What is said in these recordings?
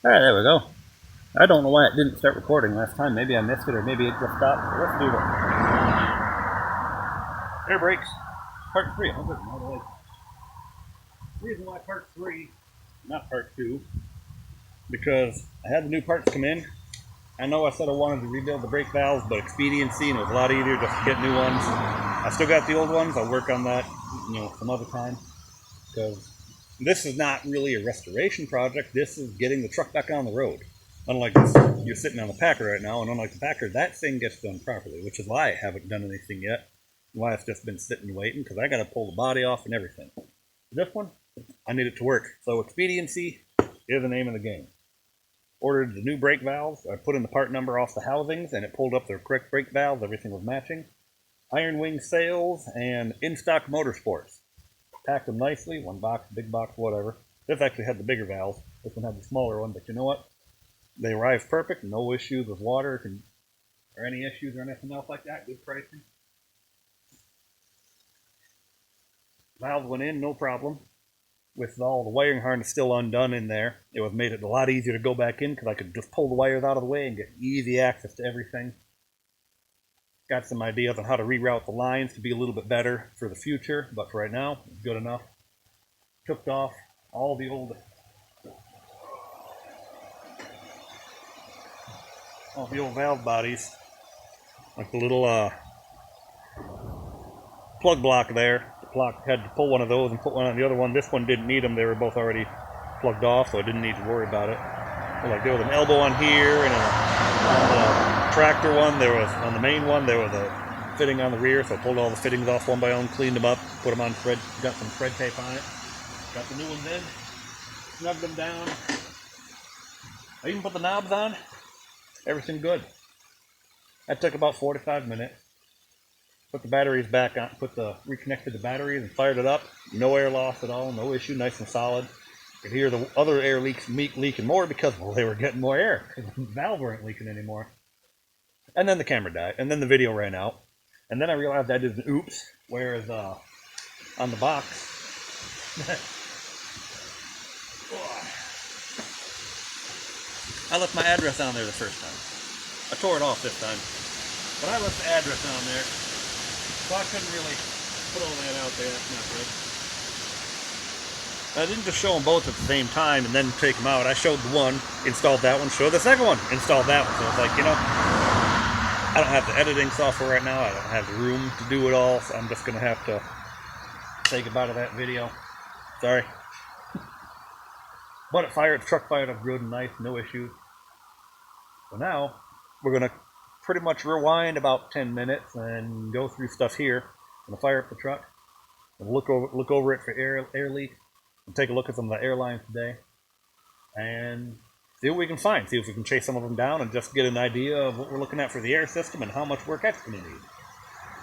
Alright, there we go. I don't know why it didn't start recording last time. Maybe I missed it or maybe it just stopped. Let's do this. Air brakes. Part 3. The reason why part 3, not part 2, because I had the new parts come in. I know I said I wanted to rebuild the brake valves, but expediency, and it was a lot easier just to get new ones. I still got the old ones. I'll work on that, some other time. Because this is not really a restoration project. This is getting the truck back on the road. Unlike this, you're sitting on the Packer right now, and unlike the Packer, that thing gets done properly, which is why I haven't done anything yet. Why it's just been sitting waiting, because I got to pull the body off and everything. This one, I need it to work. So expediency is the name of the game. Ordered the new brake valves. I put in the part number off the housings, and it pulled up the correct brake valves. Everything was matching. Iron Wing Sails and In-Stock Motorsports. Packed them nicely. One box, big box, whatever. This actually had the bigger valves. This one had the smaller one, but you know what? They arrived perfect. No issues with water or any issues or anything else like that. Good pricing. Valves went in, no problem. With all the wiring harness still undone in there, it was made it a lot easier to go back in because I could just pull the wires out of the way and get easy access to everything. Got some ideas on how to reroute the lines to be a little bit better for the future, but for right now, it's good enough. Took off all the old valve bodies, like the little plug block there. Had to pull one of those and put one on the other one. This one didn't need them. They were both already plugged off, so I didn't need to worry about it. So like there was an elbow on here, and on the tractor one, on the main one, there was a fitting on the rear, so I pulled all the fittings off one by one, cleaned them up, put them on thread, got some thread tape on it. Got the new ones in, snugged them down. I even put the knobs on. Everything good. That took about 45 minutes. Put the batteries back on, reconnected the batteries and fired it up. No air loss at all, no issue, nice and solid. You could hear the other air leaking more because, they were getting more air. The valves weren't leaking anymore. And then the camera died, and then the video ran out. And then I realized I did an oops, whereas on the box, I left my address on there the first time. I tore it off this time, but I left the address on there. So I couldn't really put all that out there. That's not good. I didn't just show them both at the same time and then take them out. I showed the one, installed that one, showed the second one, installed that one. So it's like, I don't have the editing software right now. I don't have the room to do it all. So I'm just going to have to take it out of that video. Sorry. But the truck fired up good and nice, no issues. So now we're going to pretty much rewind about 10 minutes and go through stuff here. I'm gonna fire up the truck and look over it for air leak and take a look at some of the airlines today and see what we can find. See if we can chase some of them down and just get an idea of what we're looking at for the air system and how much work that's gonna need.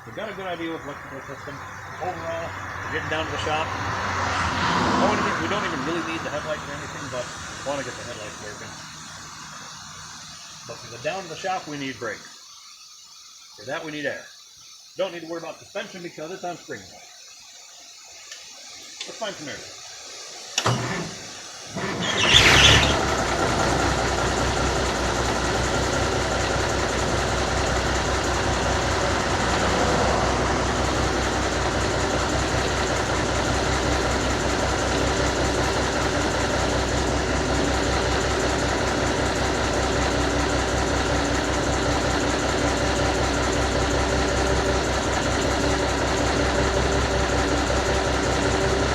We've got a good idea with the electrical system. Overall, we're getting down to the shop. We don't even really need the headlights or anything, but I want to get the headlights working. But to go down to the shop, we need brakes. For that, we need air. Don't need to worry about suspension because it's on spring. Let's find some air.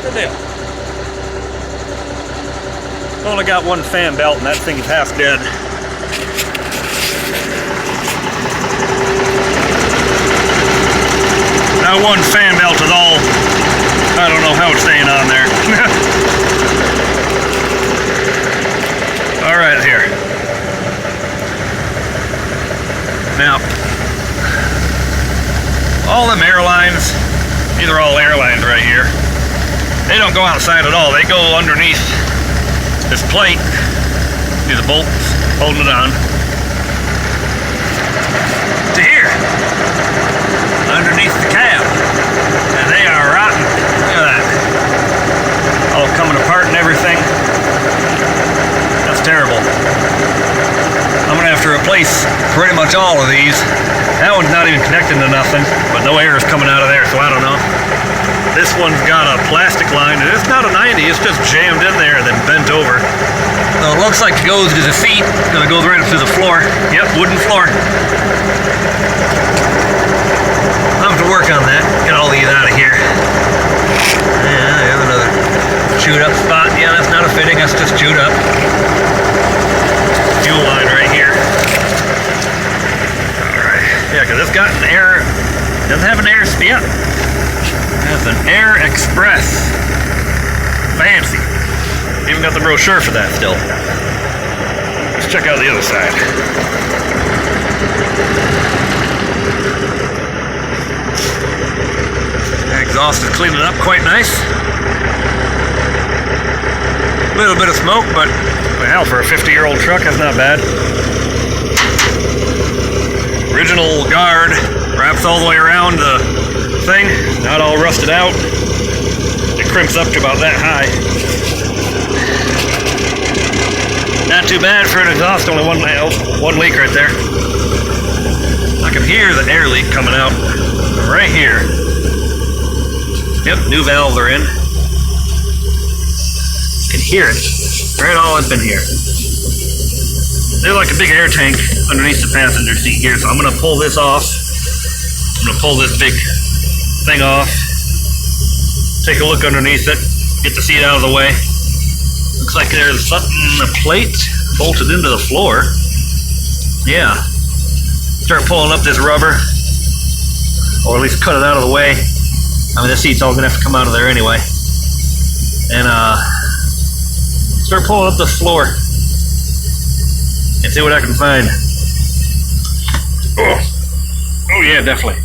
Deal. Only got one fan belt and that thing is half dead. That one fan belt is all, I don't know how it's staying on there. All right, here. Now, all them airlines, these are all airlines right here. They don't go outside at all. They go underneath this plate. See the bolts holding it on. To here. Underneath the cab. And they are rotten. Look at that. All coming apart and everything. That's That's terrible. I'm gonna have to replace pretty much all of these. That one's not even connected to nothing, but no air is coming out of there, so I don't know. This one's got a plastic line, and it's not a 90, it's just jammed in there and then bent over. So it looks like it goes to the seat, and it goes right up to the floor. Yep, wooden floor. I'm to work on that, get all these out of here. Yeah, there's another chewed up spot. Yeah, that's not a fitting, that's just chewed up. Fuel line right here. Alright, yeah, because it's got an air, doesn't have an air spit. That's an Air Express. Fancy. Even got the brochure for that still. Let's check out the other side. The exhaust is cleaning up quite nice. A little bit of smoke, but well, for a 50-year-old truck, that's not bad. Original guard wraps all the way around the thing, not all rusted out. It crimps up to about that high. Not too bad for an exhaust, only one leak right there. I can hear the air leak coming out right here. Yep, new valves are in. You can hear it right all up in here. There's like a big air tank underneath the passenger seat here, so I'm gonna pull this off. I'm gonna pull this big thing off, take a look underneath it, get the seat out of the way. Looks like there's something, a plate bolted into the floor. Yeah. Start pulling up this rubber, or at least cut it out of the way. I mean, the seat's all gonna have to come out of there anyway. And start pulling up the floor and see what I can find. Oh yeah, definitely.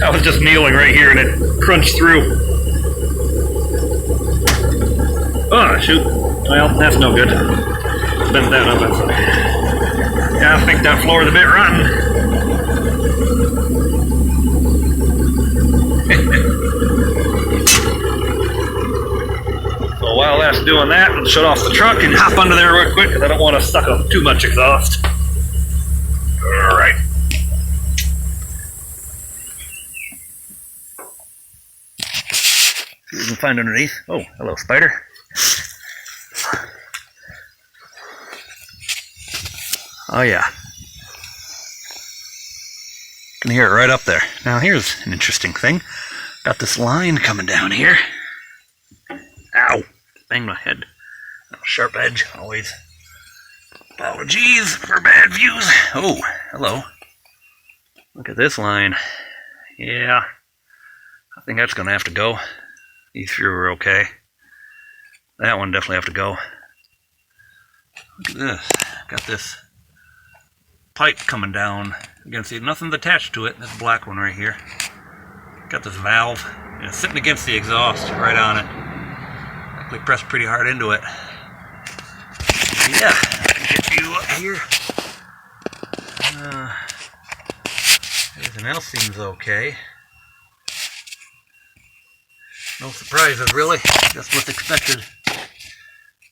I was just kneeling right here and it crunched through. Oh, shoot. Well, that's no good. Bent that up. Yeah, I think that floor is a bit rotten. So while that's doing that, I'll shut off the truck and hop under there real quick because I don't want to suck up too much exhaust. Alright. See what we can find underneath. Oh, hello, spider. Oh yeah. You can hear it right up there. Now here's an interesting thing. Got this line coming down here. Ow! Banged my head. Sharp edge, always. Apologies for bad views. Oh, hello. Look at this line. Yeah. I think that's gonna have to go. These few are okay. That one definitely have to go. Look at this. Got this pipe coming down. You can see nothing's attached to it. This black one right here. Got this valve. And it's sitting against the exhaust right on it. Actually pressed pretty hard into it. Yeah, get you up here. Everything else seems okay. No surprises really, just what's expected.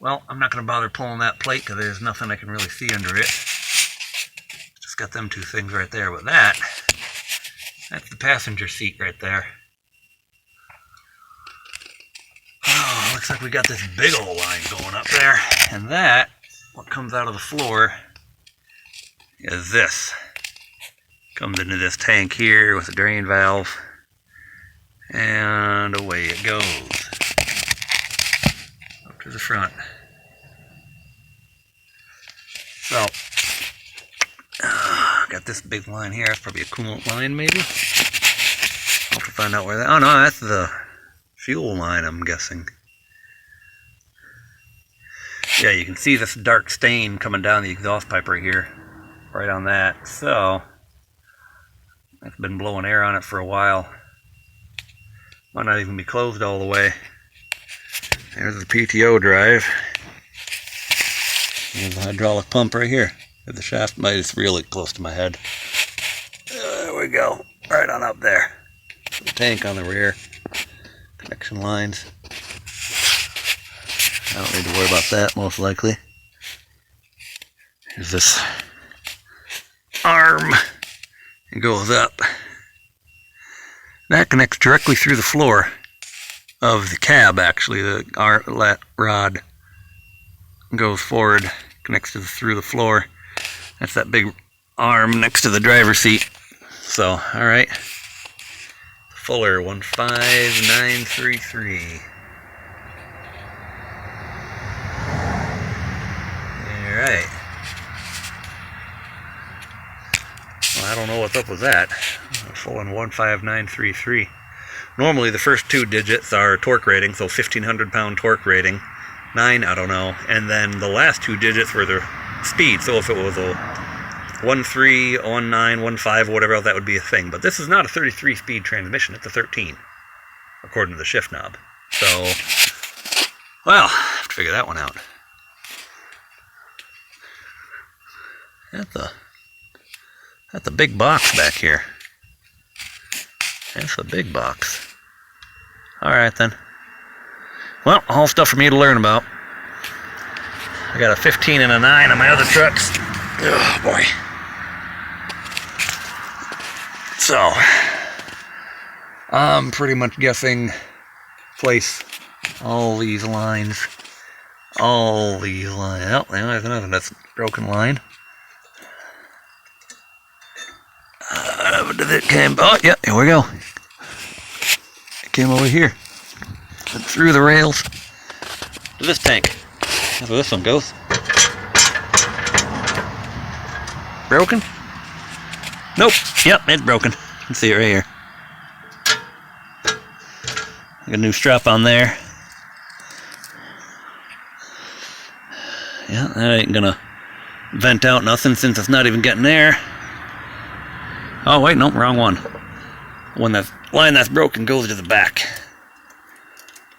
Well, I'm not going to bother pulling that plate because there's nothing I can really see under it. Just got them two things right there, but that's the passenger seat right there. Oh, looks like we got this big old line going up there. And that, what comes out of the floor, is this. Comes into this tank here with a drain valve. And away it goes. Up to the front. So, got this big line here. That's probably a coolant line, maybe. I'll have to find out where that. Oh no, that's the fuel line, I'm guessing. Yeah, you can see this dark stain coming down the exhaust pipe right here. Right on that. So, I've been blowing air on it for a while. Might not even be closed all the way. There's the PTO drive. There's the hydraulic pump right here. The shaft might is really close to my head. There we go. Right on up there. The tank on the rear. Connection lines. I don't need to worry about that, most likely. There's this arm. It goes up. That connects directly through the floor of the cab, actually. The rod goes forward, connects through the floor. That's that big arm next to the driver's seat. So, alright. Fuller 15933. Alright. Well, I don't know what's up with that. Fuller 15933. Normally the first two digits are torque rating, so 1,500 pound torque rating. 9, I don't know. And then the last two digits were the speed. So if it was a 13, 19, 15, whatever else, that would be a thing. But this is not a 33 speed transmission, it's a 13, according to the shift knob. So, well, I have to figure that one out. That's a big box back here. That's a big box. Alright then. Well, all stuff for me to learn about. I got a 15 and a 9 on my other trucks. Oh boy. So, I'm pretty much guessing place all these lines. Oh, there's another that's broken line. It came, oh yeah, here we go. It came over here. Through the rails to this tank. That's where this one goes. Broken? Nope. Yep, it's broken. You can see it right here. Got a new strap on there. Yeah, that ain't gonna vent out nothing since it's not even getting air. Oh wait, nope, wrong one. Line that's broken goes to the back. I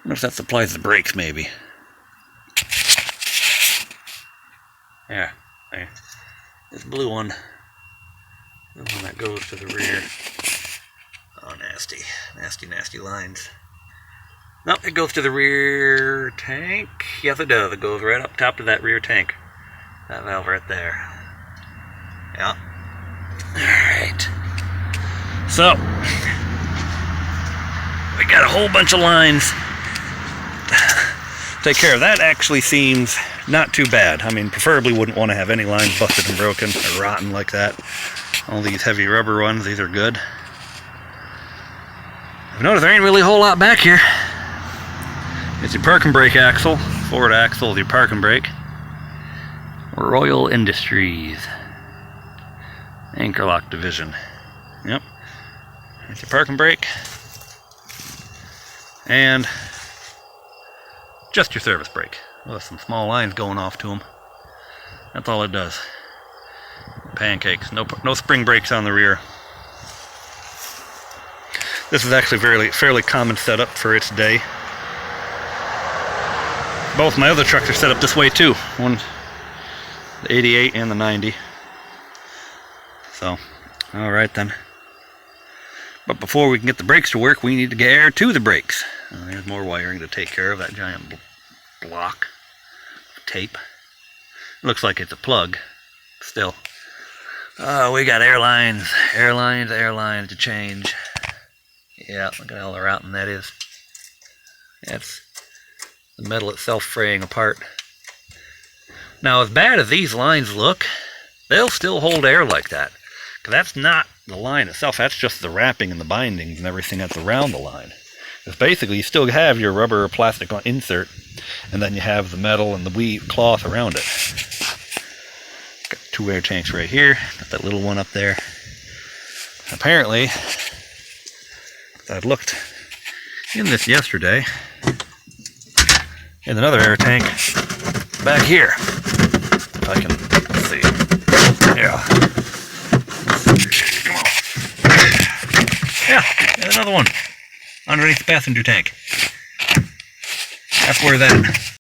wonder if that supplies the brakes, maybe. Yeah, there. This blue one. The one that goes to the rear. Oh, nasty. Nasty, nasty lines. Nope, it goes to the rear tank. Yes, it does. It goes right up top of that rear tank. That valve right there. Yeah. Alright. So, we got a whole bunch of lines to take care of. That actually seems not too bad. I mean, preferably wouldn't want to have any lines busted and broken or rotten like that. All these heavy rubber ones, these are good. I've noticed there ain't really a whole lot back here. It's your park and brake axle, forward axle with your park and brake. Royal Industries. Anchor lock division. Yep. It's your park and brake. And just your service brake. With some small lines going off to them. That's all it does. Pancakes. No spring brakes on the rear. This is actually fairly common setup for its day. Both my other trucks are set up this way too. One, the 88 and the 90. So, alright then. But before we can get the brakes to work, we need to get air to the brakes. There's more wiring to take care of, that giant block of tape. Looks like it's a plug, still. Oh, we got airlines to change. Yeah, look at how the routing that is. That's the metal itself fraying apart. Now, as bad as these lines look, they'll still hold air like that. Because that's not the line itself, that's just the wrapping and the bindings and everything that's around the line. Because basically you still have your rubber or plastic insert, and then you have the metal and the weave cloth around it. Got 2 air tanks right here, got that little one up there. Apparently, I'd looked in this yesterday, in another air tank back here. If I can see. Yeah. Come on. Yeah, there's another one underneath the passenger tank. That's where that